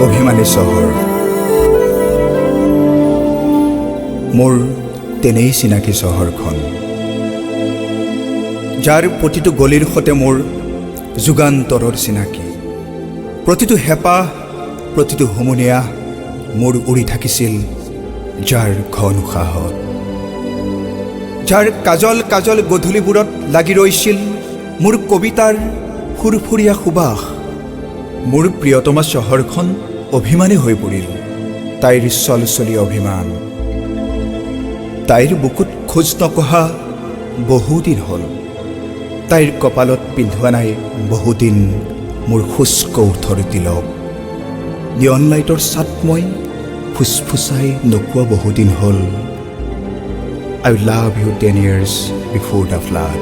অভিমানী চহৰ। মোৰ তেনেই চিনাকি চহৰখন, যাৰ প্ৰতিটো গলিৰ সৈতে মোৰ যুগান্তৰৰ চিনাকি। প্ৰতিটো হেঁপাহ, প্ৰতিটো হুমুনিয়া মোৰ উৰি থাকিছিল যাৰ ঘন উশাহত, যাৰ কাজল কাজল গধূলিবোৰত লাগি ৰৈছিল মোৰ কবিতাৰ ফুৰফুৰীয়া সুবাস। মোৰ প্ৰিয়তমা চহৰখন অভিমানী হৈ পৰিল, তাইৰ চলচলি অভিমান। তাইৰ বুকুত খোজ নকঢ়া বহুদিন হ'ল, তাইৰ কপালত পিন্ধোৱা নাই বহুদিন মোৰ শুষ্ক ওঠৰ তিলক। নিয়ন লাইটৰ ছাট মই ফুচফুচাই নোকোৱা বহুদিন হ'ল, I love you 10 years before the flood.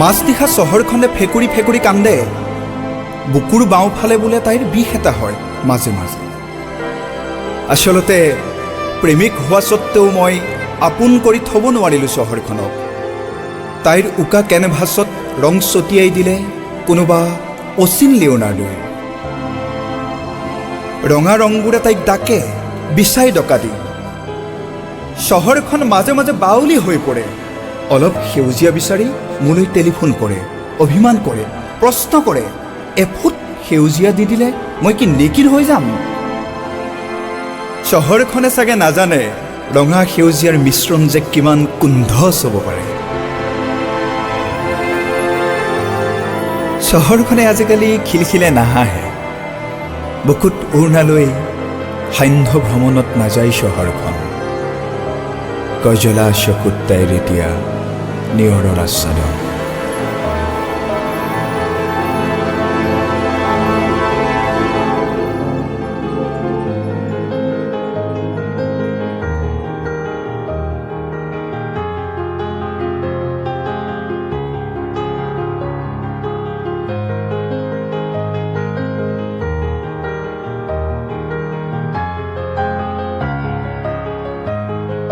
মাজনিশা চহৰখনে ফেকুৰি ফেকুৰি কান্দে, বুকুৰ বাওঁফালে বোলে তাইৰ বিষ এটা হয় মাজে মাজে। আচলতে প্ৰেমিক হোৱা স্বত্তেও মই আপোন কৰি থ'ব নোৱাৰিলোঁ চহৰখনক। তাইৰ উকা কেনভাছত ৰং ছটিয়াই দিলে কোনোবা অচিন লিঅ'নাৰ্ডোই। ৰঙা ৰংবোৰে তাইক ডাকে বিচাই ডকাতি। চহৰখন মাজে মাজে বাউলি হৈ পৰে, অলপ সেউজীয়া বিচাৰি মোলৈ টেলিফোন কৰে, অভিমান কৰে, প্ৰশ্ন কৰে, এফুট সেউজীয়া দি দিলে মই কি নিকিৰ হৈ যাম? চহৰখনে চাগে নাজানে ৰঙা সেউজীয়াৰ মিশ্ৰণ যে কিমান কুণ্ঠচ হ'ব পাৰে। চহৰখনে আজিকালি খিলখিলে নাহাহে, বুকুত উৰ্ণালৈ সান্ধ্য ভ্ৰমণত নাযায় চহৰখন। গজলা চকুত তাইৰ এতিয়া নিয়ৰৰ আচ্ছাদন।